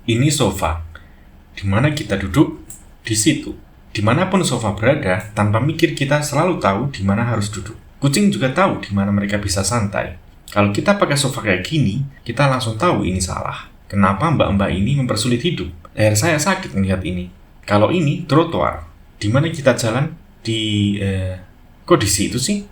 Ini sofa. Di mana kita duduk, di situ. Dimanapun sofa berada, tanpa mikir kita selalu tahu di mana harus duduk. Kucing juga tahu di mana mereka bisa santai. Kalau kita pakai sofa kayak gini, kita langsung tahu ini salah. Kenapa mbak-mbak ini mempersulit hidup? Leher saya sakit melihat ini. Kalau ini trotoar, di mana kita jalan kok di situ sih?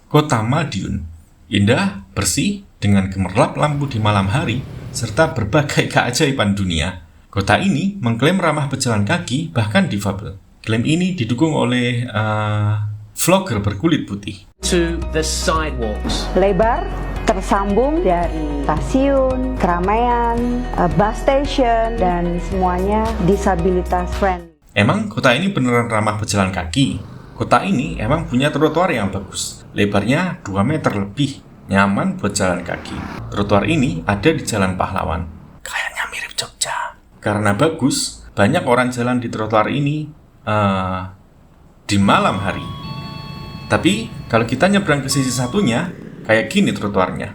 Kota Madiun, indah, bersih, dengan gemerlap lampu di malam hari, serta berbagai keajaiban dunia. Kota ini mengklaim ramah pejalan kaki, bahkan difabel. Klaim ini didukung oleh vlogger berkulit putih. To the sidewalks. Lebar, tersambung dari stasiun, keramaian, bus station, dan semuanya disabilitas friendly. Emang kota ini beneran ramah pejalan kaki? Kota ini emang punya trotoar yang bagus. Lebarnya 2 meter lebih, nyaman buat jalan kaki. Trotoar ini ada di Jalan Pahlawan. Kayaknya mirip Jogja. Karena bagus, banyak orang jalan di trotoar ini di malam hari. Tapi kalau kita nyebrang ke sisi satunya, kayak gini trotoarnya.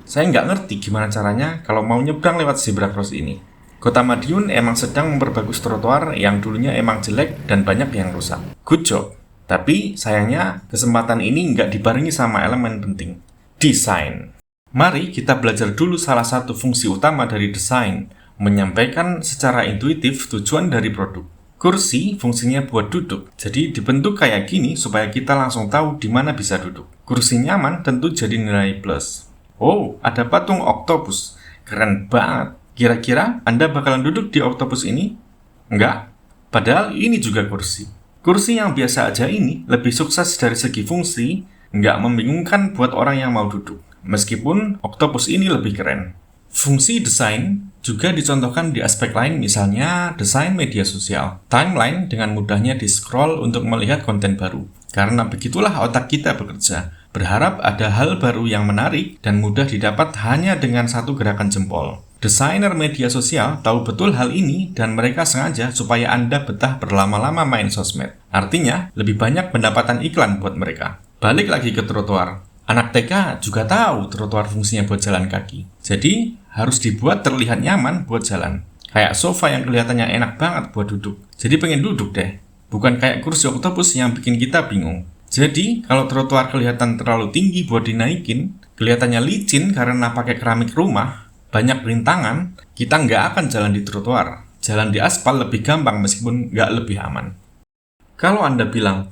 Saya nggak ngerti gimana caranya kalau mau nyebrang lewat zebra cross ini. Kota Madiun emang sedang memperbagus trotoar yang dulunya emang jelek dan banyak yang rusak. Good job. Tapi sayangnya kesempatan ini nggak dibarengi sama elemen penting, desain. Mari kita belajar dulu salah satu fungsi utama dari desain, menyampaikan secara intuitif tujuan dari produk. Kursi fungsinya buat duduk, jadi dibentuk kayak gini supaya kita langsung tahu di mana bisa duduk. Kursi nyaman tentu jadi nilai plus. Oh, ada patung oktopus, keren banget. Kira-kira Anda bakalan duduk di oktopus ini? Enggak, padahal ini juga kursi. Kursi yang biasa aja ini lebih sukses dari segi fungsi, nggak membingungkan buat orang yang mau duduk. Meskipun oktopus ini lebih keren. Fungsi desain juga dicontohkan di aspek lain, misalnya desain media sosial. Timeline dengan mudahnya di-scroll untuk melihat konten baru. Karena begitulah otak kita bekerja. Berharap ada hal baru yang menarik dan mudah didapat hanya dengan satu gerakan jempol. Desainer media sosial tahu betul hal ini dan mereka sengaja supaya Anda betah berlama-lama main sosmed. Artinya, lebih banyak pendapatan iklan buat mereka. Balik lagi ke trotoar. Anak TK juga tahu trotoar fungsinya buat jalan kaki. Jadi, harus dibuat terlihat nyaman buat jalan. Kayak sofa yang kelihatannya enak banget buat duduk. Jadi pengen duduk deh. Bukan kayak kursi oktopus yang bikin kita bingung. Jadi, kalau trotoar kelihatan terlalu tinggi buat dinaikin, kelihatannya licin karena pakai keramik rumah, banyak rintangan, kita nggak akan jalan di trotoar. Jalan di aspal lebih gampang meskipun nggak lebih aman. Kalau Anda bilang,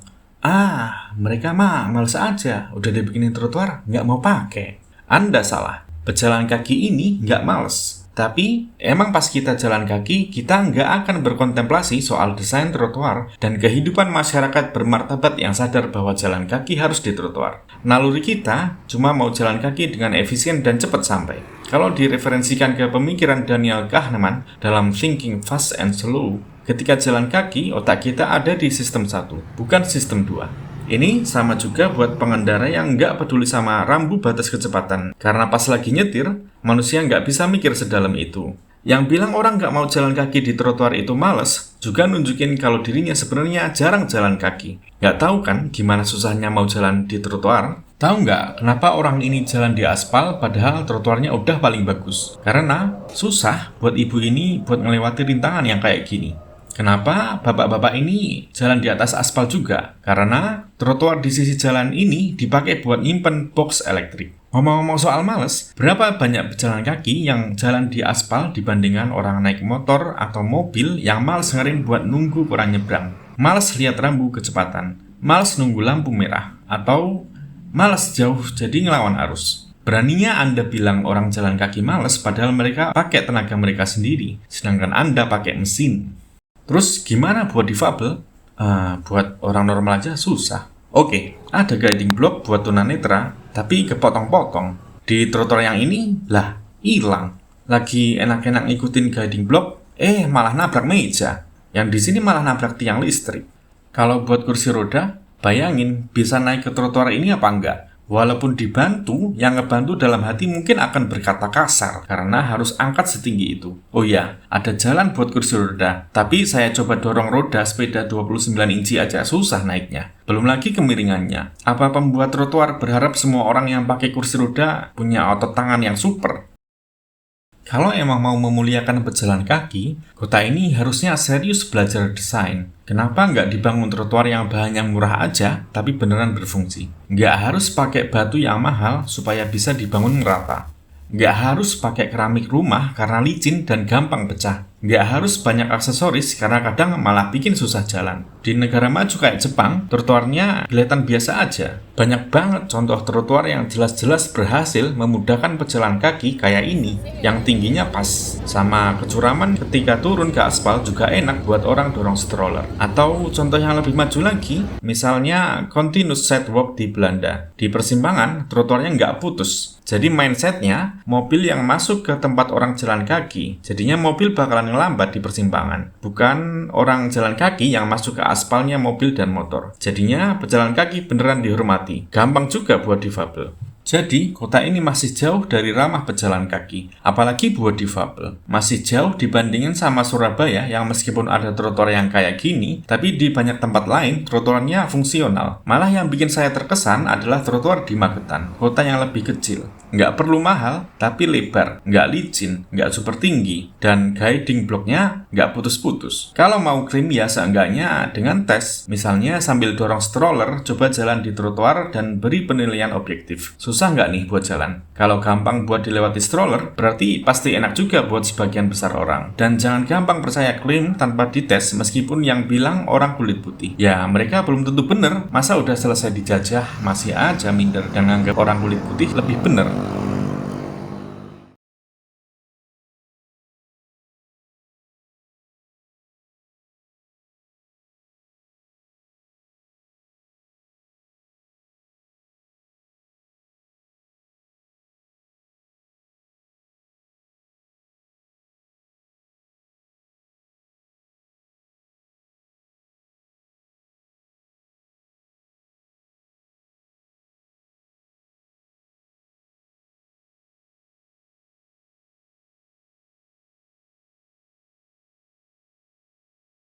mereka mah males aja, udah dibikinin trotoar, nggak mau pakai. Anda salah, pejalan kaki ini nggak males. Tapi, emang pas kita jalan kaki, kita nggak akan berkontemplasi soal desain trotoar dan kehidupan masyarakat bermartabat yang sadar bahwa jalan kaki harus di trotoar. Naluri kita cuma mau jalan kaki dengan efisien dan cepat sampai. Kalau direferensikan ke pemikiran Daniel Kahneman dalam Thinking Fast and Slow, ketika jalan kaki, otak kita ada di sistem 1, bukan sistem 2. Ini sama juga buat pengendara yang nggak peduli sama rambu batas kecepatan. Karena pas lagi nyetir, manusia nggak bisa mikir sedalam itu. Yang bilang orang nggak mau jalan kaki di trotoar itu males, juga nunjukin kalau dirinya sebenarnya jarang jalan kaki. Nggak tahu kan gimana susahnya mau jalan di trotoar? Tahu nggak kenapa orang ini jalan di aspal padahal trotoarnya udah paling bagus? Karena susah buat ibu ini buat melewati rintangan yang kayak gini. Kenapa bapak-bapak ini jalan di atas aspal juga? Karena trotoar di sisi jalan ini dipakai buat nyimpen box elektrik. Ngomong-ngomong soal males, berapa banyak pejalan kaki yang jalan di aspal dibandingkan orang naik motor atau mobil yang males ngerem buat nunggu orang nyebrang, males lihat rambu kecepatan, males nunggu lampu merah, atau males jauh jadi ngelawan arus. Beraninya Anda bilang orang jalan kaki males padahal mereka pakai tenaga mereka sendiri, sedangkan Anda pakai mesin. Terus gimana buat difabel? Buat orang normal aja susah. Oke, ada guiding block buat tunanetra, tapi kepotong-potong. Di trotoar yang ini, hilang. Lagi enak-enak ngikutin guiding block, malah nabrak meja. Yang di sini malah nabrak tiang listrik. Kalau buat kursi roda, bayangin bisa naik ke trotoar ini apa enggak? Walaupun dibantu, yang ngebantu dalam hati mungkin akan berkata kasar karena harus angkat setinggi itu. Oh ya, ada jalan buat kursi roda, tapi saya coba dorong roda sepeda 29 inci aja susah naiknya. Belum lagi kemiringannya. Apa pembuat trotoar berharap semua orang yang pakai kursi roda punya otot tangan yang super? Kalau emang mau memuliakan pejalan kaki, kota ini harusnya serius belajar desain. Kenapa nggak dibangun trotoar yang bahannya murah aja, tapi beneran berfungsi? Nggak harus pakai batu yang mahal supaya bisa dibangun merata. Nggak harus pakai keramik rumah karena licin dan gampang pecah. Nggak harus banyak aksesoris karena kadang malah bikin susah jalan. Di negara maju kayak Jepang, trotoarnya kelihatan biasa aja. Banyak banget contoh trotoar yang jelas-jelas berhasil memudahkan pejalan kaki kayak ini, yang tingginya pas. Sama kecuraman ketika turun ke aspal juga enak buat orang dorong stroller. Atau contoh yang lebih maju lagi, misalnya Continuous Sidewalk di Belanda. Di persimpangan, trotoarnya nggak putus. Jadi mindsetnya, mobil yang masuk ke tempat orang jalan kaki, jadinya mobil bakalan lambat di persimpangan. Bukan orang jalan kaki yang masuk ke aspalnya mobil dan motor. Jadinya pejalan kaki beneran dihormati. Gampang juga buat difabel. Jadi, kota ini masih jauh dari ramah pejalan kaki, apalagi buat difabel. Masih jauh dibandingin sama Surabaya yang meskipun ada trotoar yang kayak gini, tapi di banyak tempat lain trotoarnya fungsional. Malah yang bikin saya terkesan adalah trotoar di Magetan, kota yang lebih kecil. Nggak perlu mahal, tapi lebar, nggak licin, nggak super tinggi, dan guiding blocknya nggak putus-putus. Kalau mau krim ya seenggaknya dengan tes, misalnya sambil dorong stroller, coba jalan di trotoar dan beri penilaian objektif. Susah nggak nih buat jalan? Kalau gampang buat dilewati stroller, berarti pasti enak juga buat sebagian besar orang. Dan jangan gampang percaya klaim tanpa dites meskipun yang bilang orang kulit putih. Ya, mereka belum tentu bener. Masa udah selesai dijajah, masih aja minder dan nganggap orang kulit putih lebih bener.